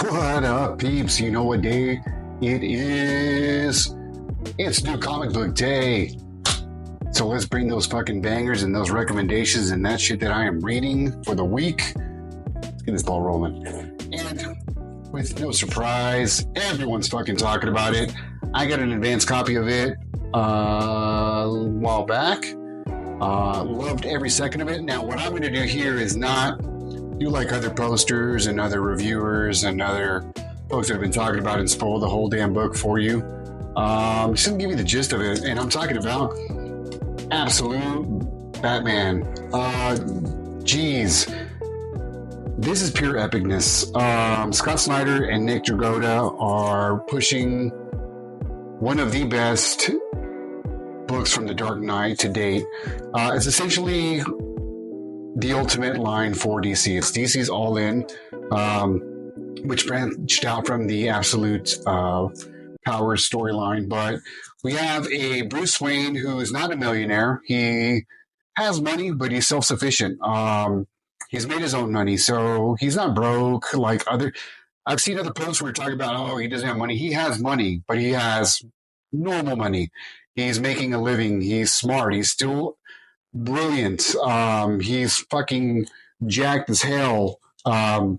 What up, peeps? You know what day it is? It's New Comic Book Day. So let's bring those fucking bangers and those recommendations and that shit that I am reading for the week. Let's get this ball rolling. And with no surprise, everyone's fucking talking about it. I got an advanced copy of it a while back. Loved every second of it. Now, what I'm going to do here is not do like other posters and other reviewers and other folks that have been talking about it and spoil the whole damn book for you. Just gonna give you the gist of it, and I'm talking about Absolute Batman. Geez, this is pure epicness. Scott Snyder and Nick Dragotta are pushing one of the best books from the Dark Knight to date. It's essentially the ultimate line for DC. It's DC's All In, which branched out from the Absolute Powers storyline. But we have a Bruce Wayne who is not a millionaire. He has money, but he's self-sufficient. He's made his own money, so he's not broke like other. I've seen other posts where we're talking about, oh, he doesn't have money. He has money, but he has normal money. He's making a living. He's smart. He's still brilliant. He's fucking jacked as hell. Very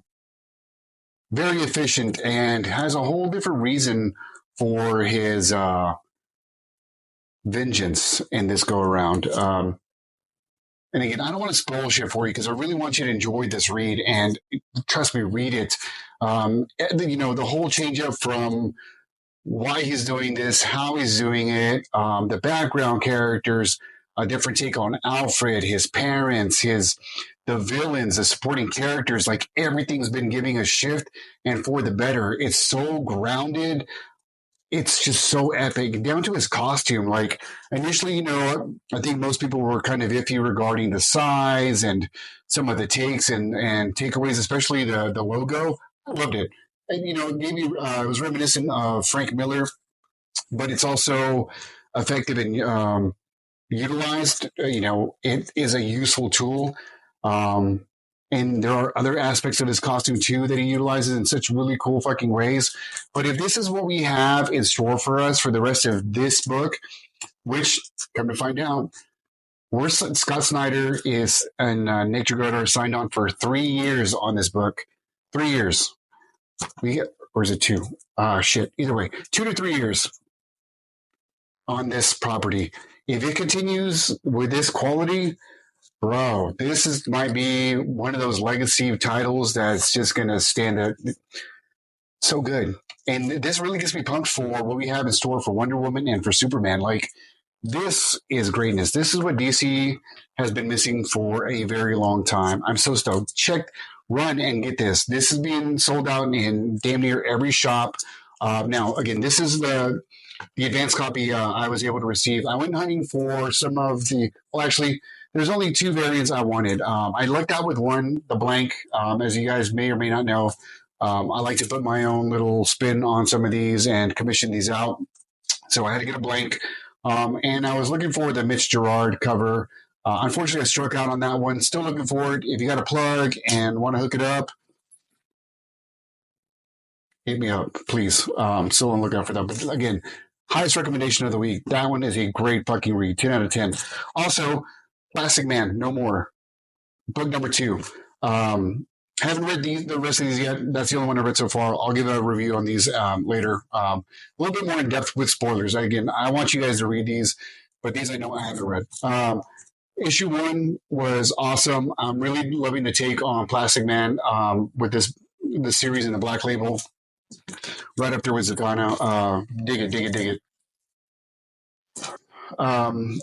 efficient and has a whole different reason for his vengeance in this go around. And again, I don't want to spoil shit for you because I really want you to enjoy this read, and trust me, read it. The whole change up from why he's doing this, how he's doing it, the background characters, a different take on Alfred, his parents, the villains, the supporting characters. Like, everything's been giving a shift and for the better. It's so grounded. It's just so epic, down to his costume. Like, initially, I think most people were kind of iffy regarding the size and some of the takes and takeaways, especially the logo. I loved it. And, maybe it was reminiscent of Frank Miller, but it's also effective and utilized. It is a useful tool. And there are other aspects of his costume too that he utilizes in such really cool fucking ways. But if this is what we have in store for us for the rest of this book, which, come to find out, Scott Snyder is and Nick Dragotta are signed on for 3 years on this book. 3 years. Or is it 2? Shit. Either way, 2 to 3 years on this property. If it continues with this quality, bro, this might be one of those legacy titles that's just going to stand out so good. And this really gets me pumped for what we have in store for Wonder Woman and for Superman. Like, this is greatness. This is what DC has been missing for a very long time. I'm so stoked. Run and get this. This is being sold out in damn near every shop. Now, again, this is the advanced copy I was able to receive. I went hunting for some of there's only 2 variants I wanted. I lucked out with one, the blank. As you guys may or may not know, I like to put my own little spin on some of these and commission these out. So I had to get a blank. And I was looking for the Mitch Gerard cover. Unfortunately, I struck out on that one. Still looking for it. If you got a plug and want to hook it up, hit me up, please. Still on the lookout for that. But again, highest recommendation of the week. That one is a great fucking read. 10 out of 10. Also, Plastic Man, No More. Book number 2. Haven't read the rest of these yet. That's the only one I've read so far. I'll give a review on these later. A little bit more in depth with spoilers. Again, I want you guys to read these, but these I know I haven't read. Issue 1 was awesome. I'm really loving the take on Plastic Man with the series in the Black Label. Right up there with Zatanna. Dig it.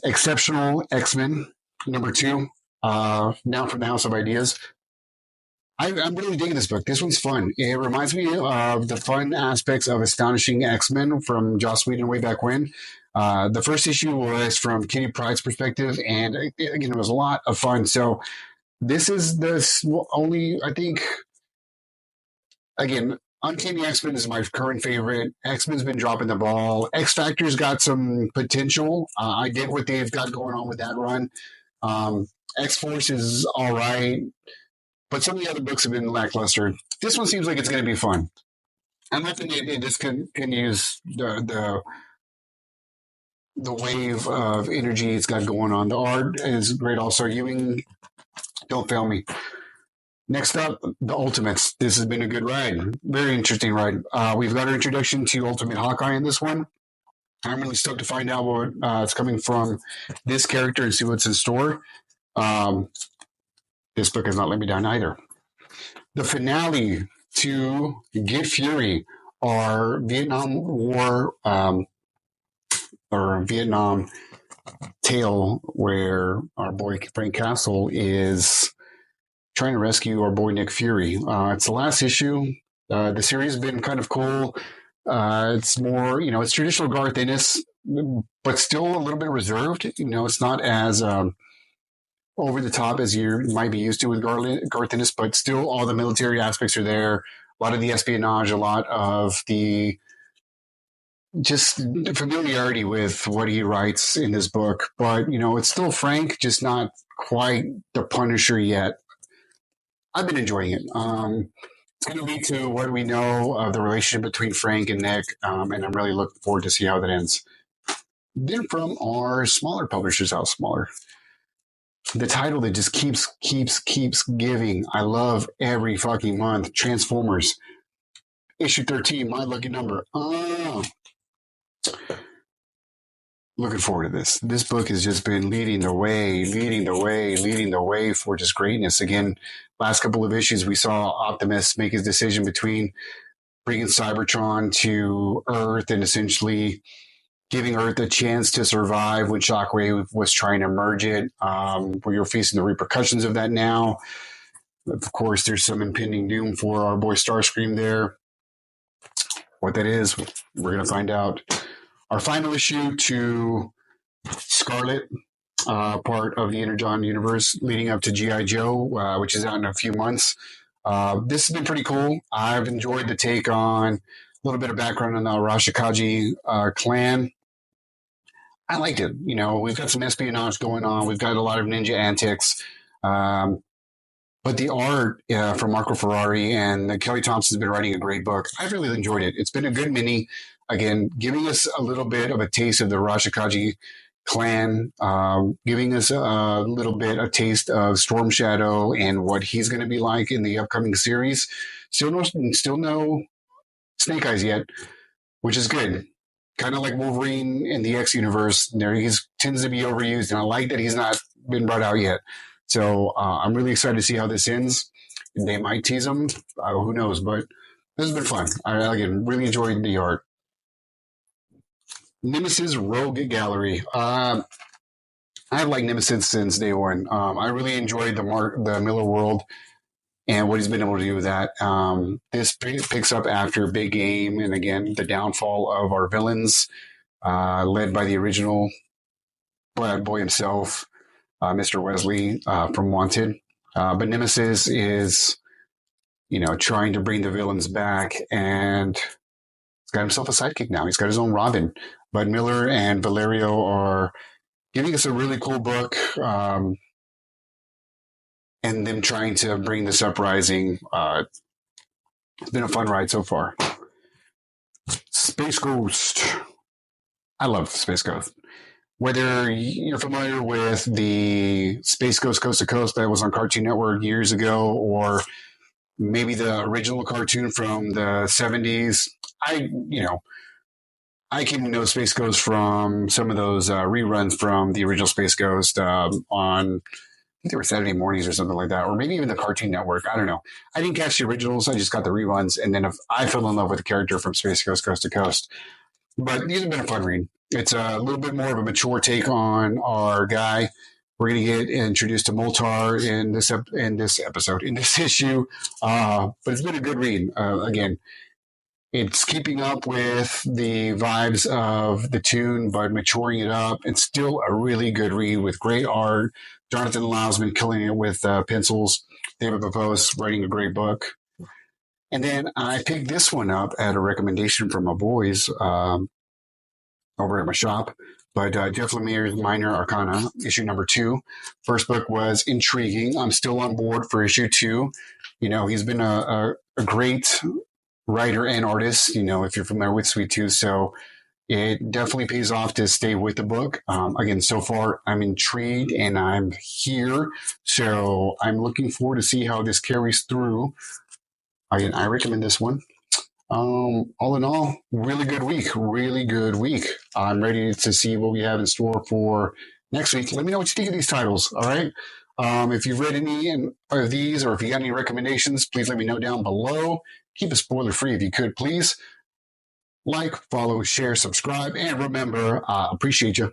Exceptional X-Men, number 2. Now from the House of Ideas. I'm really digging this book. This one's fun. It reminds me of the fun aspects of Astonishing X-Men from Joss Whedon way back when. The first issue was from Kitty Pryde's perspective, and again, it was a lot of fun. So this is the only, I think, again, Uncanny X-Men is my current favorite. X-Men's been dropping the ball. X-Factor's got some potential. I get what they've got going on with that run. X-Force is all right. But some of the other books have been lackluster. This one seems like it's going to be fun. I'm hoping it just continues the wave of energy it's got going on. The art is great. Also, Ewing, don't fail me. Next up, the Ultimates. This has been a good ride. Very interesting ride. We've got our introduction to Ultimate Hawkeye in this one. I'm really stoked to find out what it's coming from this character and see what's in store. Um, this book has not let me down either. The finale to Get Fury, our Vietnam War or Vietnam tale, where our boy Frank Castle is trying to rescue our boy Nick Fury. It's the last issue. The series has been kind of cool. It's more, it's traditional Garth Ennis, but still a little bit reserved. It's not as over the top as you might be used to with Garth Ennis, but still all the military aspects are there. A lot of the espionage, a lot of the just familiarity with what he writes in this book. But, it's still Frank, just not quite the Punisher yet. I've been enjoying it. It's going to lead to what we know of the relationship between Frank and Nick, and I'm really looking forward to see how that ends. Then from our smaller publishers, how smaller, the title that just keeps giving. I love every fucking month. Transformers, issue 13, my lucky number. Looking forward to this. This book has just been leading the way for just greatness. Again, last couple of issues, we saw Optimus make his decision between bringing Cybertron to Earth and essentially giving Earth a chance to survive when Shockwave was trying to merge it. We're facing the repercussions of that now. Of course, there's some impending doom for our boy Starscream there. What that is, we're going to find out. Our final issue to Scarlet, part of the Energon universe leading up to G.I. Joe, which is out in a few months. This has been pretty cool. I've enjoyed the take on a little bit of background on the Arashikage clan. I liked it. We've got some espionage going on. We've got a lot of ninja antics. But the art from Marco Ferrari and Kelly Thompson's been writing a great book. I've really enjoyed it. It's been a good mini. Again, giving us a little bit of a taste of the Arashikage clan, giving us a little bit a taste of Storm Shadow and what he's going to be like in the upcoming series. Still no Snake Eyes yet, which is good. Kind of like Wolverine in the X universe, there he tends to be overused, and I like that he's not been brought out yet. So I'm really excited to see how this ends. They might tease him, who knows? But this has been fun. I again really enjoyed the art. Nemesis Rogue Gallery. I've liked Nemesis since day one. I really enjoyed the Miller World and what he's been able to do with that. This picks up after Big Game and again the downfall of our villains, led by the original bad boy himself, Mr. Wesley from Wanted. But Nemesis is, trying to bring the villains back, and he's got himself a sidekick now. He's got his own Robin. But Miller and Valerio are giving us a really cool book, and them trying to bring this uprising. It's been a fun ride so far. Space Ghost. I love Space Ghost. Whether you're familiar with the Space Ghost Coast to Coast that was on Cartoon Network years ago, or maybe the original cartoon from the 70s, I came to know Space Ghost from some of those reruns from the original Space Ghost on, I think they were Saturday mornings or something like that, or maybe even the Cartoon Network. I don't know. I didn't catch the originals. I just got the reruns, and then I fell in love with the character from Space Ghost Coast to Coast. But these have been a fun read. It's a little bit more of a mature take on our guy. We're going to get introduced to Moltar in this episode, in this issue. But it's been a good read. Again, it's keeping up with the vibes of the tune, but maturing it up. It's still a really good read with great art. Jonathan Lau's been killing it with pencils. David Papos writing a great book. And then I picked this one up at a recommendation from my boys over at my shop. But Jeff Lemire's Minor Arcana, issue number 2. First book was intriguing. I'm still on board for issue 2. He's been a great writer and artist, if you're familiar with Sweet Tooth. So it definitely pays off to stay with the book. Again, so far I'm intrigued and I'm here. So I'm looking forward to see how this carries through. Again, I recommend this one. All in all, really good week. Really good week. I'm ready to see what we have in store for next week. Let me know what you think of these titles. All right. If you've read any of these or if you got any recommendations, please let me know down below. Keep it spoiler free if you could, please. Like, follow, share, subscribe, and remember, appreciate you.